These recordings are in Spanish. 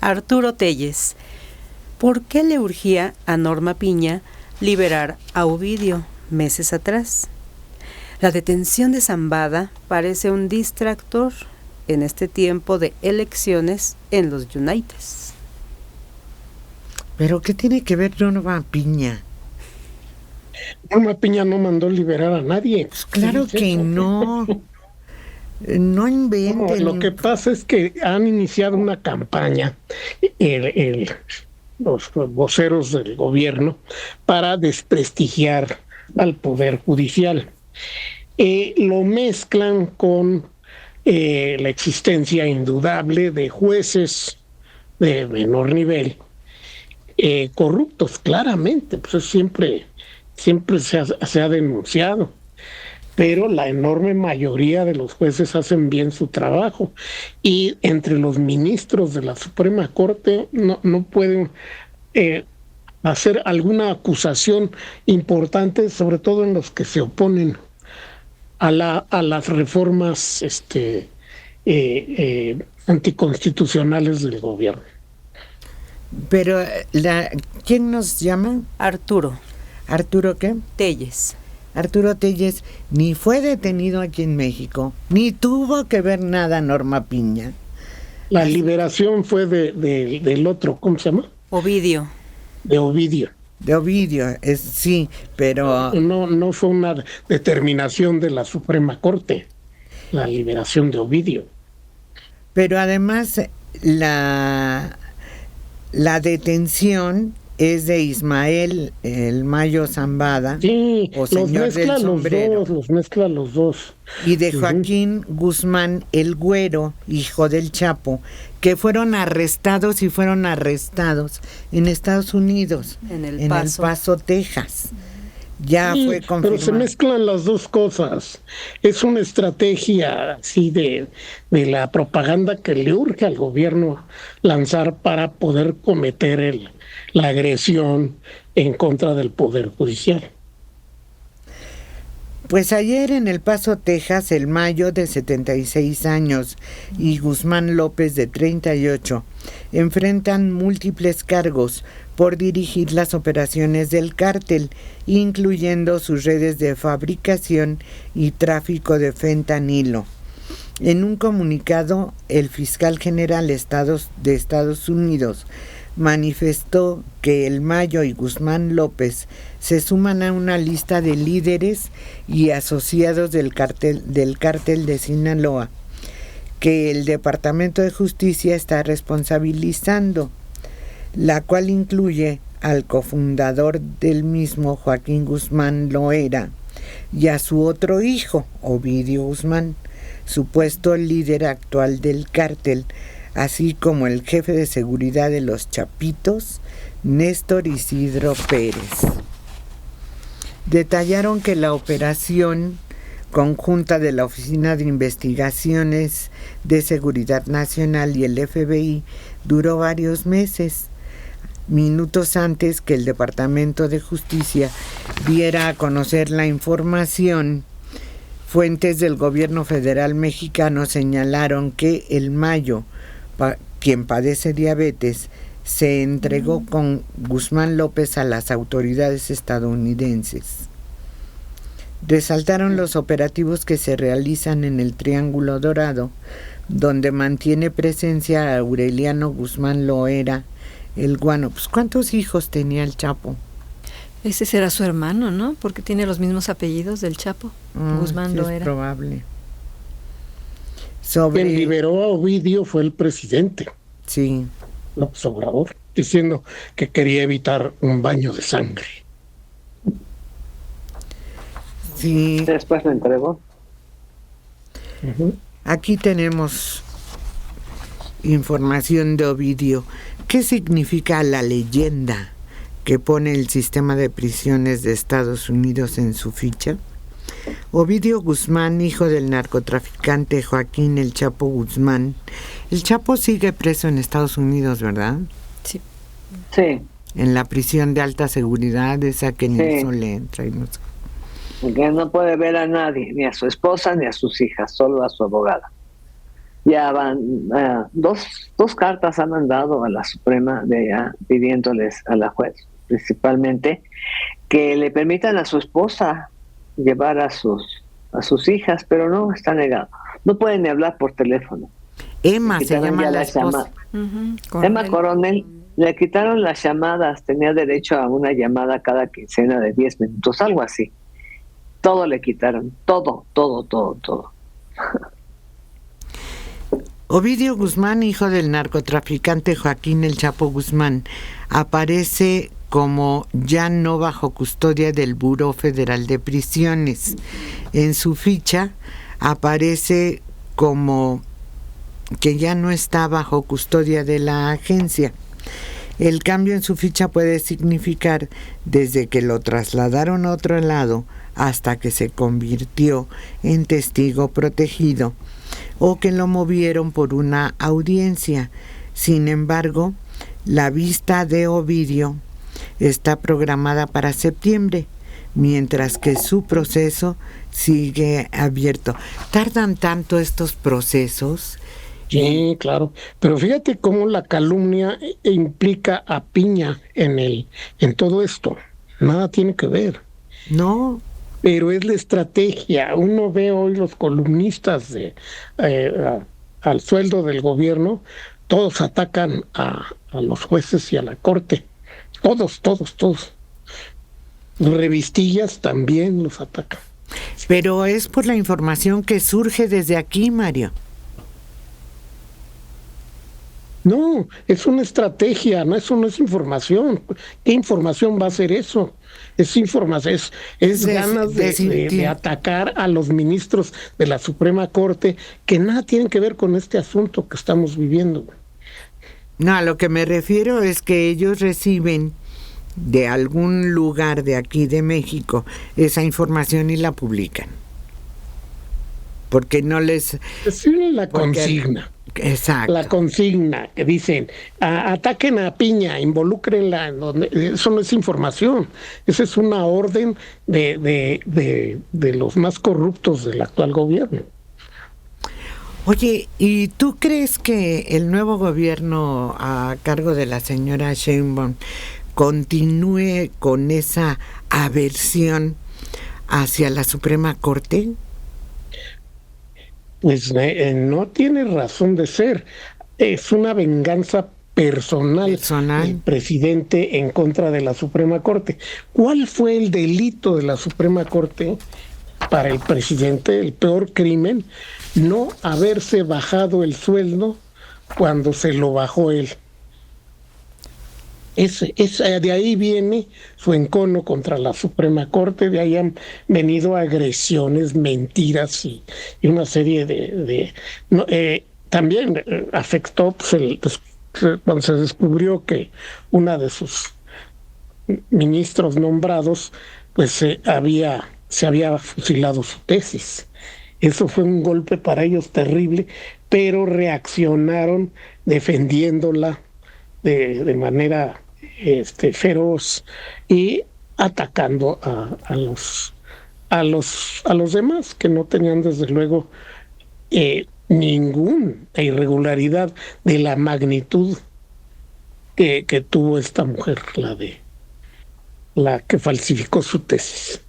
Arturo Telles. ¿Por qué le urgía a Norma Piña liberar a Ovidio meses atrás? La detención de Zambada parece un distractor en este tiempo de elecciones en los Unites. ¿Pero qué tiene que ver Norma Piña? Norma Piña no mandó liberar a nadie. Pues claro que eso? No. No inventen. No, lo que pasa es que han iniciado una campaña, los voceros del gobierno, para desprestigiar al Poder Judicial. Lo mezclan con la existencia indudable de jueces de menor nivel, corruptos, claramente, pues siempre se ha denunciado, pero la enorme mayoría de los jueces hacen bien su trabajo, y entre los ministros de la Suprema Corte no pueden hacer alguna acusación importante, sobre todo en los que se oponen a las reformas anticonstitucionales del gobierno. Pero ¿quién nos llama? Arturo. ¿Arturo qué? Telles. Arturo Telles ni fue detenido aquí en México, ni tuvo que ver nada Norma Piña. La liberación fue del otro, ¿cómo se llama? Ovidio. De Ovidio. De Ovidio, sí, pero... No fue una determinación de la Suprema Corte, la liberación de Ovidio. Pero además la detención es de Ismael el Mayo Zambada, sí, o señor del sombrero. Los mezcla los dos. Y de Joaquín Guzmán el Güero, hijo del Chapo, que fueron arrestados en Estados Unidos, en el Paso, Texas. Ya sí, fue confirmado. Pero se mezclan las dos cosas. Es una estrategia así de la propaganda que le urge al gobierno lanzar para poder cometer la agresión en contra del Poder Judicial. Pues ayer en El Paso, Texas, el Mayo, de 76 años, y Guzmán López, de 38, enfrentan múltiples cargos por dirigir las operaciones del cártel, incluyendo sus redes de fabricación y tráfico de fentanilo. En un comunicado, el fiscal general de Estados Unidos manifestó que el Mayo y Guzmán López se suman a una lista de líderes y asociados del cártel de Sinaloa, que el Departamento de Justicia está responsabilizando, la cual incluye al cofundador del mismo, Joaquín Guzmán Loera, y a su otro hijo, Ovidio Guzmán, supuesto líder actual del cártel, así como el jefe de seguridad de los Chapitos, Néstor Isidro Pérez. Detallaron que la operación conjunta de la Oficina de Investigaciones de Seguridad Nacional y el FBI duró varios meses, minutos antes que el Departamento de Justicia diera a conocer la información. Fuentes del gobierno federal mexicano señalaron que el Mayo, quien padece diabetes, se entregó con Guzmán López a las autoridades estadounidenses. Resaltaron los operativos que se realizan en el Triángulo Dorado, donde mantiene presencia a Aureliano Guzmán Loera, el Guano. Pues, ¿cuántos hijos tenía el Chapo? Ese será su hermano, ¿no? Porque tiene los mismos apellidos del Chapo, Guzmán sí, Loera. Es probable. Quien liberó a Ovidio fue el presidente. Sí. López Obrador, diciendo que quería evitar un baño de sangre. Sí. Después lo entregó. Aquí tenemos información de Ovidio. ¿Qué significa la leyenda que pone el sistema de prisiones de Estados Unidos en su ficha? Ovidio Guzmán, hijo del narcotraficante Joaquín El Chapo Guzmán. El Chapo sigue preso en Estados Unidos, ¿verdad? Sí. Sí. En la prisión de alta seguridad, esa que ni eso le entra. Y no sé. Porque no puede ver a nadie, ni a su esposa ni a sus hijas, solo a su abogada. Ya van, dos cartas han mandado a la Suprema pidiéndoles a la juez, principalmente, que le permitan a su esposa llevar a sus hijas, pero no, está negado. No pueden ni hablar por teléfono. Emma se llama la esposa. Emma Coronel, le quitaron las llamadas, tenía derecho a una llamada cada quincena de 10 minutos, algo así. Todo le quitaron, todo. Ovidio Guzmán, hijo del narcotraficante Joaquín El Chapo Guzmán, aparece como ya no bajo custodia del Buró Federal de Prisiones. En su ficha aparece como que ya no está bajo custodia de la agencia. El cambio en su ficha puede significar desde que lo trasladaron a otro lado hasta que se convirtió en testigo protegido o que lo movieron por una audiencia. Sin embargo, la vista de Ovidio está programada para septiembre, mientras que su proceso sigue abierto. ¿Tardan tanto estos procesos? Sí, claro. Pero fíjate cómo la calumnia implica a Piña en todo esto. Nada tiene que ver. No. Pero es la estrategia. Uno ve hoy los columnistas al sueldo del gobierno, todos atacan a los jueces y a la corte. Todos. Los revistillas también los atacan. Pero es por la información que surge desde aquí, Mario. No, es una estrategia, eso no es información. ¿Qué información va a ser eso? Es información, es ganas de atacar a los ministros de la Suprema Corte que nada tienen que ver con este asunto que estamos viviendo. No, a lo que me refiero es que ellos reciben de algún lugar de aquí de México esa información y la publican. Porque no les... Sí, la consigna. Exacto. La consigna que dicen, ataquen a Piña, involúcrenla, eso no es información, esa es una orden de los más corruptos del actual gobierno. Oye, ¿y tú crees que el nuevo gobierno a cargo de la señora Sheinbaum continúe con esa aversión hacia la Suprema Corte? Pues no tiene razón de ser. Es una venganza personal del presidente en contra de la Suprema Corte. ¿Cuál fue el delito de la Suprema Corte para el presidente? El peor crimen, no haberse bajado el sueldo cuando se lo bajó él. De ahí viene su encono contra la Suprema Corte, de ahí han venido agresiones, mentiras y una serie también afectó cuando se descubrió que una de sus ministros nombrados pues se había fusilado su tesis. Eso fue un golpe para ellos terrible, pero reaccionaron defendiéndola de manera feroz y atacando a los demás que no tenían desde luego ninguna irregularidad de la magnitud que tuvo esta mujer, la que falsificó su tesis.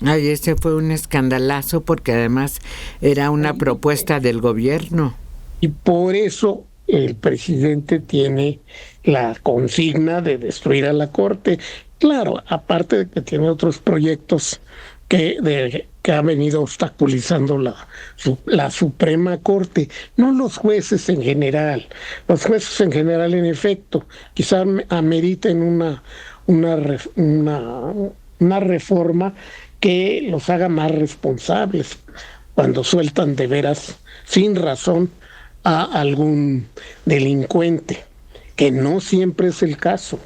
Ay, ese fue un escandalazo porque además era una propuesta del gobierno. Y por eso el presidente tiene la consigna de destruir a la Corte. Claro, aparte de que tiene otros proyectos que ha venido obstaculizando la Suprema Corte, no los jueces en general. Los jueces en general, en efecto, quizás ameriten una reforma que los haga más responsables cuando sueltan de veras, sin razón, a algún delincuente, que no siempre es el caso.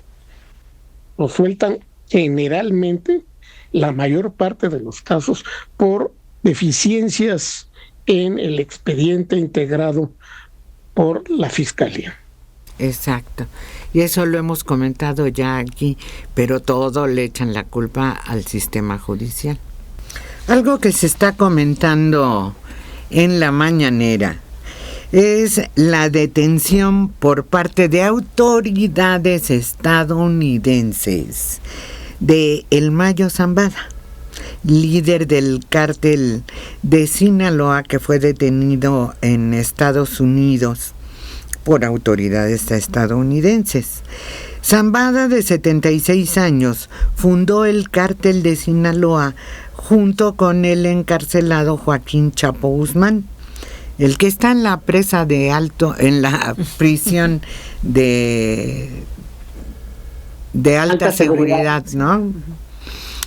Lo sueltan generalmente, la mayor parte de los casos, por deficiencias en el expediente integrado por la Fiscalía. Exacto. Y eso lo hemos comentado ya aquí, pero todo le echan la culpa al sistema judicial. Algo que se está comentando en la mañanera es la detención por parte de autoridades estadounidenses de El Mayo Zambada, líder del cártel de Sinaloa, que fue detenido en Estados Unidos por autoridades estadounidenses. Zambada, de 76 años, fundó el cártel de Sinaloa junto con el encarcelado Joaquín Chapo Guzmán, el que está en la presa de en la prisión de alta seguridad, ¿no?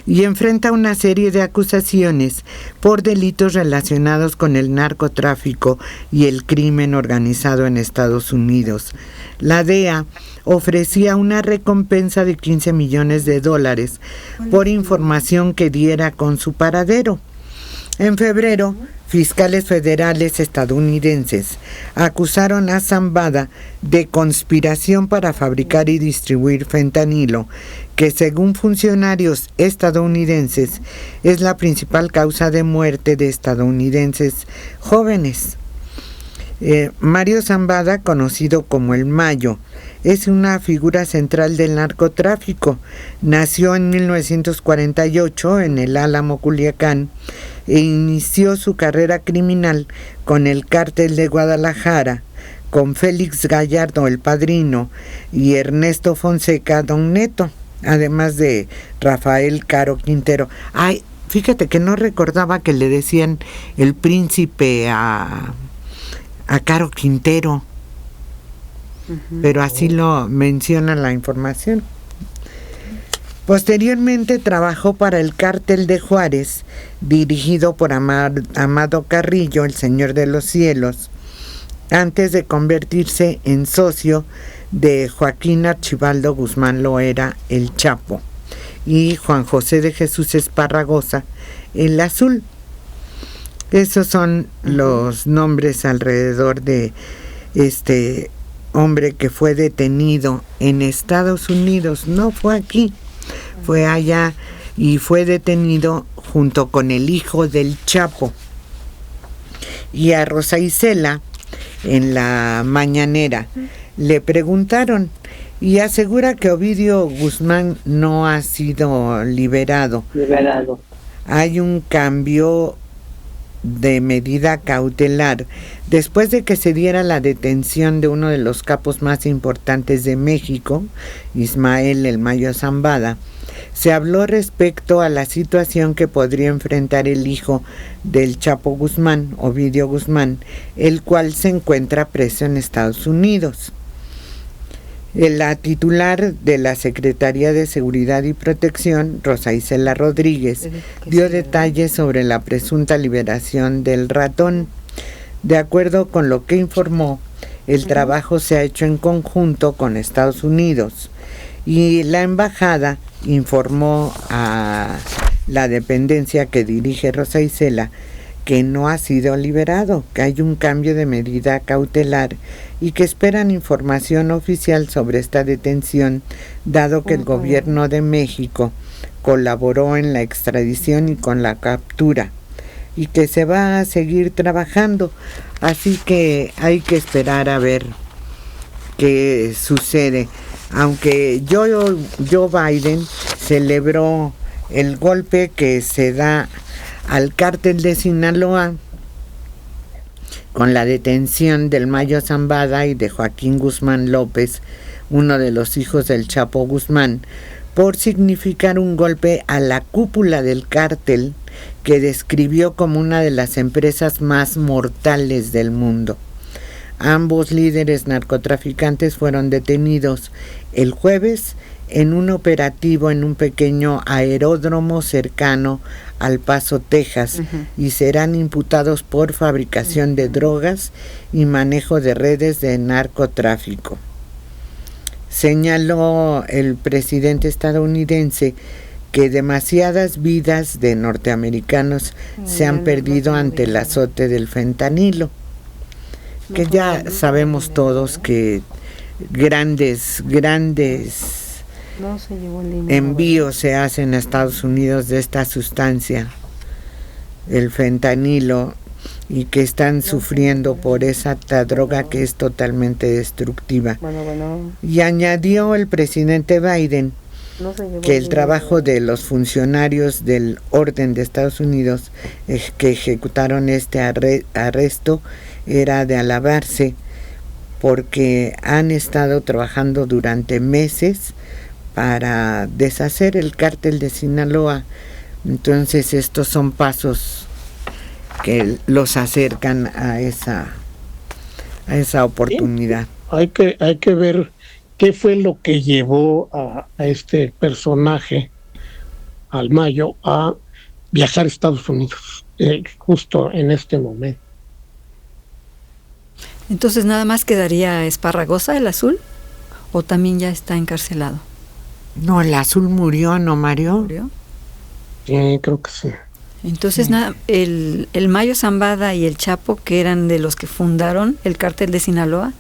Y enfrenta una serie de acusaciones por delitos relacionados con el narcotráfico y el crimen organizado en Estados Unidos. La DEA ofrecía una recompensa de $15 millones por información que diera con su paradero. En febrero, fiscales federales estadounidenses acusaron a Zambada de conspiración para fabricar y distribuir fentanilo, que según funcionarios estadounidenses es la principal causa de muerte de estadounidenses jóvenes. Mario Zambada, conocido como El Mayo, es una figura central del narcotráfico. Nació en 1948 en el Álamo, Culiacán, e inició su carrera criminal con el Cártel de Guadalajara, con Félix Gallardo, el Padrino, y Ernesto Fonseca, Don Neto, además de Rafael Caro Quintero. Ay, fíjate que no recordaba que le decían el príncipe a Caro Quintero, pero así lo menciona la información. Posteriormente trabajó para el Cártel de Juárez, dirigido por Amado Carrillo, el Señor de los Cielos, antes de convertirse en socio de Joaquín Archibaldo Guzmán Loera, el Chapo, y Juan José de Jesús Esparragosa, el Azul. Esos son los nombres alrededor de este hombre que fue detenido en Estados Unidos. No fue aquí, fue allá, y fue detenido junto con el hijo del Chapo. Y a Rosa Isela, en la mañanera, le preguntaron, y asegura que Ovidio Guzmán no ha sido liberado. Hay un cambio de medida cautelar después de que se diera la detención de uno de los capos más importantes de México, Ismael El Mayo Zambada. Se habló respecto a la situación que podría enfrentar el hijo del Chapo Guzmán, Ovidio Guzmán, el cual se encuentra preso en Estados Unidos. La titular de la Secretaría de Seguridad y Protección, Rosa Isela Rodríguez, dio detalles sobre la presunta liberación del ratón. De acuerdo con lo que informó, el trabajo se ha hecho en conjunto con Estados Unidos, y la embajada informó a la dependencia que dirige Rosa Isela que no ha sido liberado, que hay un cambio de medida cautelar y que esperan información oficial sobre esta detención, dado que el gobierno de México colaboró en la extradición y con la captura, y que se va a seguir trabajando. Así que hay que esperar a ver qué sucede. Aunque Joe Biden celebró el golpe que se da al cártel de Sinaloa con la detención del Mayo Zambada y de Joaquín Guzmán López, uno de los hijos del Chapo Guzmán, por significar un golpe a la cúpula del cártel, que describió como una de las empresas más mortales del mundo. Ambos líderes narcotraficantes fueron detenidos el jueves en un operativo en un pequeño aeródromo cercano al Paso, Texas, y serán imputados por fabricación de drogas y manejo de redes de narcotráfico. Señaló el presidente estadounidense que demasiadas vidas de norteamericanos se han perdido ante el azote del fentanilo, que ya sabemos todos que grandes envíos se hacen a Estados Unidos de esta sustancia, el fentanilo, y que están sufriendo por esa droga que es totalmente destructiva. Y añadió el presidente Biden que el trabajo de los funcionarios del orden de Estados Unidos que ejecutaron este arresto era de alabarse, porque han estado trabajando durante meses para deshacer el cártel de Sinaloa. Entonces estos son pasos que los acercan a esa oportunidad. Hay que ver qué fue lo que llevó a este personaje, al Mayo, a viajar a Estados Unidos, justo en este momento. Entonces, ¿nada más quedaría Esparragosa, el azul? ¿O también ya está encarcelado? No, el azul murió, ¿no, Mario? ¿Murió? Sí, creo que sí. Entonces, el Mayo Zambada y el Chapo, que eran de los que fundaron el cártel de Sinaloa,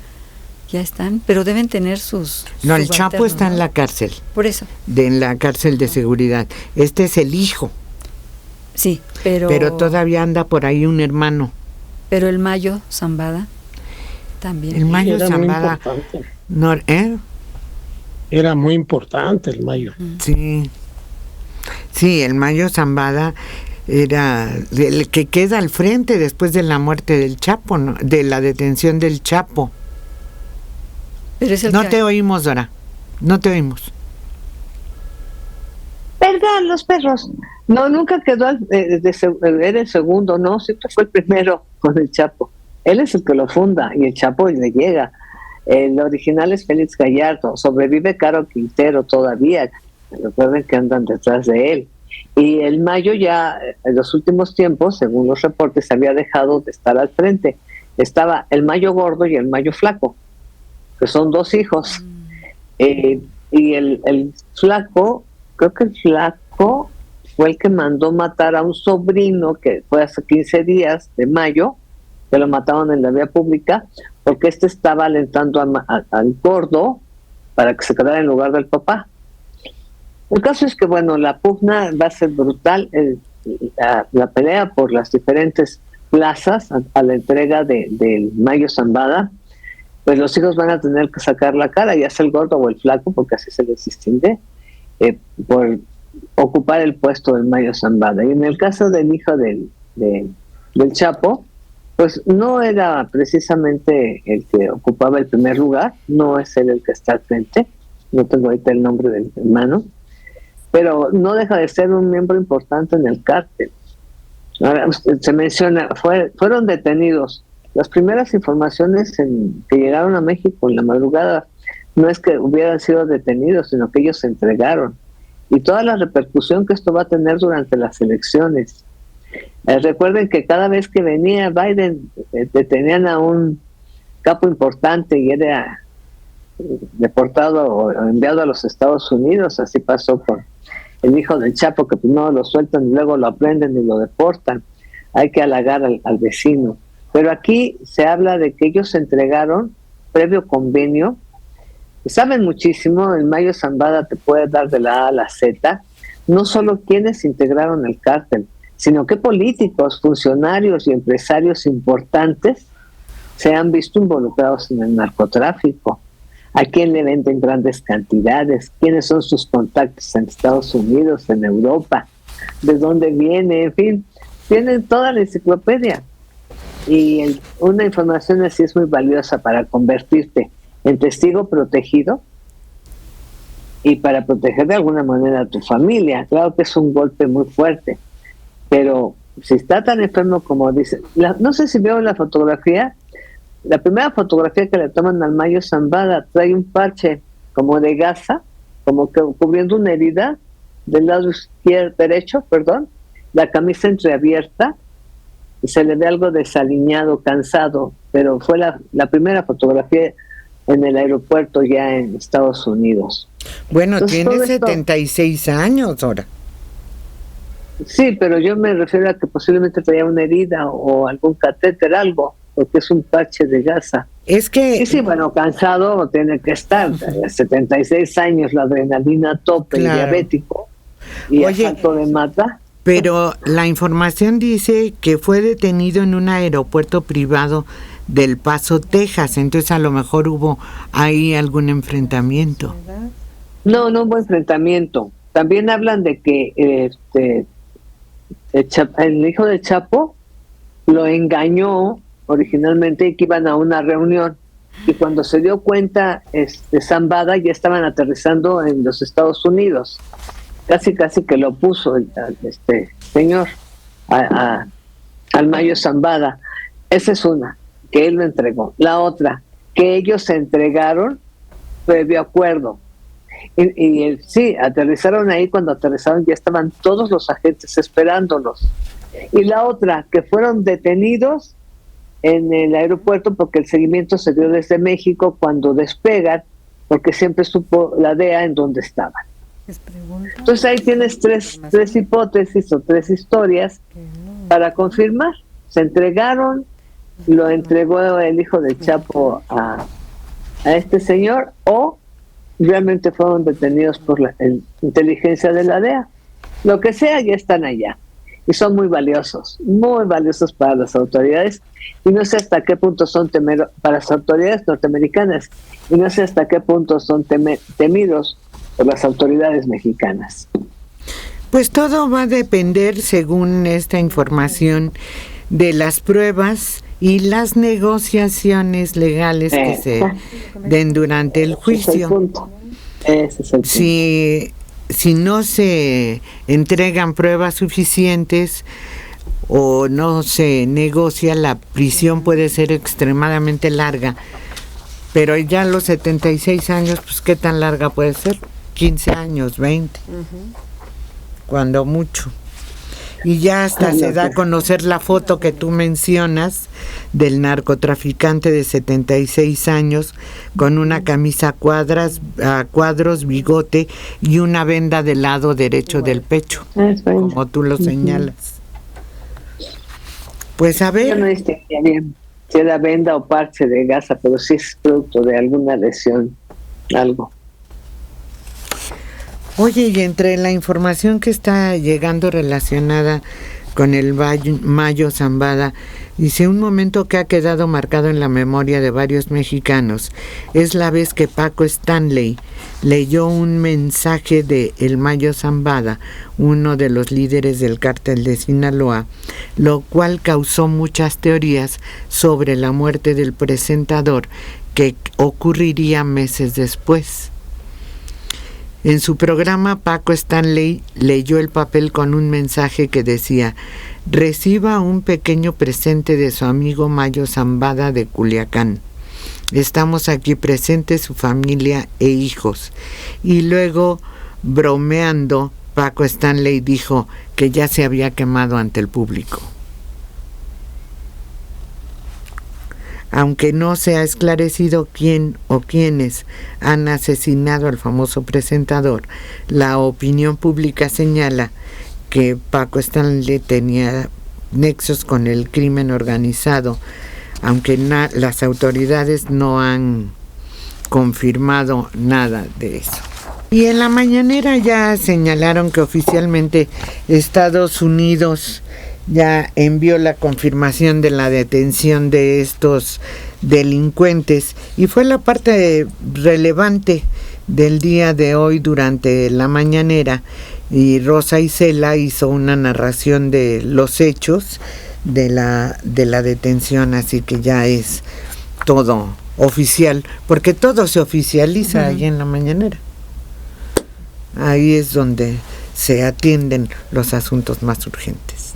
ya están, pero deben tener sus... No, el Chapo está en la cárcel. Por eso. En la cárcel de seguridad. Este es el hijo. Sí, pero... Pero todavía anda por ahí un hermano. Pero el Mayo Zambada también. El Mayo Era Zambada... No, Era muy importante el Mayo. Sí. Sí, el Mayo Zambada era el que queda al frente después de la muerte del Chapo, ¿no? De la detención del Chapo. Pero es el no te oímos, Dora. No te oímos. Perdón, los perros. No, nunca quedó era el segundo, no, siempre fue el primero con el Chapo. Él es el que lo funda y el Chapo le llega. El original es Félix Gallardo. Sobrevive Caro Quintero todavía. Recuerden que andan detrás de él. Y el Mayo ya en los últimos tiempos, según los reportes, había dejado de estar al frente. Estaba el Mayo gordo y el Mayo flaco, que son dos hijos. Y el flaco, creo que el flaco fue el que mandó matar a un sobrino que fue hace 15 días de Mayo, que lo mataron en la vía pública, porque estaba alentando al gordo para que se quedara en lugar del papá. El caso es que, bueno, la pugna va a ser brutal, la pelea por las diferentes plazas a la entrega del Mayo Zambada. Pues los hijos van a tener que sacar la cara, ya sea el gordo o el flaco, porque así se les distingue, por ocupar el puesto del Mayo Zambada. Y en el caso del hijo del Chapo, pues no era precisamente el que ocupaba el primer lugar, no es él el que está al frente, no tengo ahorita el nombre del hermano, pero no deja de ser un miembro importante en el cártel. Ahora, se menciona, fueron detenidos. Las primeras informaciones que llegaron a México en la madrugada no es que hubieran sido detenidos, sino que ellos se entregaron. Y toda la repercusión que esto va a tener durante las elecciones. Recuerden que cada vez que venía Biden, detenían a un capo importante y era deportado o enviado a los Estados Unidos. Así pasó con el hijo del Chapo, que primero lo sueltan y luego lo aprenden y lo deportan. Hay que halagar al vecino. Pero aquí se habla de que ellos se entregaron previo convenio. Saben muchísimo, el Mayo Zambada te puede dar de la A a la Z, no solo quienes integraron el cártel, sino que políticos, funcionarios y empresarios importantes se han visto involucrados en el narcotráfico. ¿A quién le venden grandes cantidades? ¿Quiénes son sus contactos en Estados Unidos, en Europa? ¿De dónde viene? En fin, tienen toda la enciclopedia. Y una información así es muy valiosa para convertirte en testigo protegido y para proteger de alguna manera a tu familia. Claro que es un golpe muy fuerte, pero si está tan enfermo como dicen, no sé si veo la fotografía, la primera fotografía que le toman al Mayo Zambada trae un parche como de gasa, como que cubriendo una herida del lado derecho, la camisa entreabierta, y se le ve algo desaliñado, cansado, pero fue la primera fotografía en el aeropuerto ya en Estados Unidos. Bueno, entonces, tiene 76 años ahora. Sí, pero yo me refiero a que posiblemente traía una herida o algún catéter, algo, porque es un parche de gasa. Es que... Sí, bueno, cansado tiene que estar. 76 años, la adrenalina a tope, claro. Y diabético, y asalto de mata. Pero la información dice que fue detenido en un aeropuerto privado del Paso, Texas, entonces a lo mejor hubo ahí algún enfrentamiento. No hubo enfrentamiento. También hablan de que el hijo del Chapo lo engañó originalmente y que iban a una reunión. Y cuando se dio cuenta, Zambada ya estaban aterrizando en los Estados Unidos. Casi que lo puso este señor al Mayo Zambada. Esa es una, que él lo entregó. La otra, que ellos se entregaron previo acuerdo. Y sí, aterrizaron ahí. Cuando aterrizaron ya estaban todos los agentes esperándolos. Y la otra, que fueron detenidos en el aeropuerto porque el seguimiento se dio desde México cuando despegan, porque siempre supo la DEA en dónde estaban. Entonces ahí tienes tres hipótesis o tres historias para confirmar. Se entregaron, lo entregó el hijo del Chapo a este señor, o realmente fueron detenidos por la inteligencia de la DEA. Lo que sea, ya están allá. Y son muy valiosos para las autoridades. Y no sé hasta qué punto son para las autoridades norteamericanas. Y no sé hasta qué punto son temidos por las autoridades mexicanas. Pues todo va a depender, según esta información, de las pruebas y las negociaciones legales que se den durante el juicio. Ese es el punto. Si no se entregan pruebas suficientes o no se negocia, la prisión puede ser extremadamente larga. Pero ya a los 76 años, pues ¿qué tan larga puede ser? 15 años, 20, cuando mucho. Y ya hasta se da a conocer la foto que tú mencionas del narcotraficante de 76 años con una camisa a cuadros, bigote y una venda del lado derecho del pecho, como tú lo señalas. Pues a ver. Yo no distinguía bien si era venda o parche de gasa, pero sí es producto de alguna lesión, algo. Oye, y entre la información que está llegando relacionada con el Mayo Zambada, dice: un momento que ha quedado marcado en la memoria de varios mexicanos es la vez que Paco Stanley leyó un mensaje de el Mayo Zambada, uno de los líderes del cártel de Sinaloa, lo cual causó muchas teorías sobre la muerte del presentador, que ocurriría meses después. En su programa, Paco Stanley leyó el papel con un mensaje que decía: reciba un pequeño presente de su amigo Mayo Zambada de Culiacán. Estamos aquí presentes, su familia e hijos. Y luego, bromeando, Paco Stanley dijo que ya se había quemado ante el público. Aunque no se ha esclarecido quién o quiénes han asesinado al famoso presentador, la opinión pública señala que Paco Stanley tenía nexos con el crimen organizado, aunque las autoridades no han confirmado nada de eso. Y en la mañanera ya señalaron que oficialmente Estados Unidos ya envió la confirmación de la detención de estos delincuentes, y fue la parte relevante del día de hoy durante la mañanera, y Rosa Isela hizo una narración de los hechos de la detención, así que ya es todo oficial, porque todo se oficializa ahí en la mañanera. Ahí es donde se atienden los asuntos más urgentes.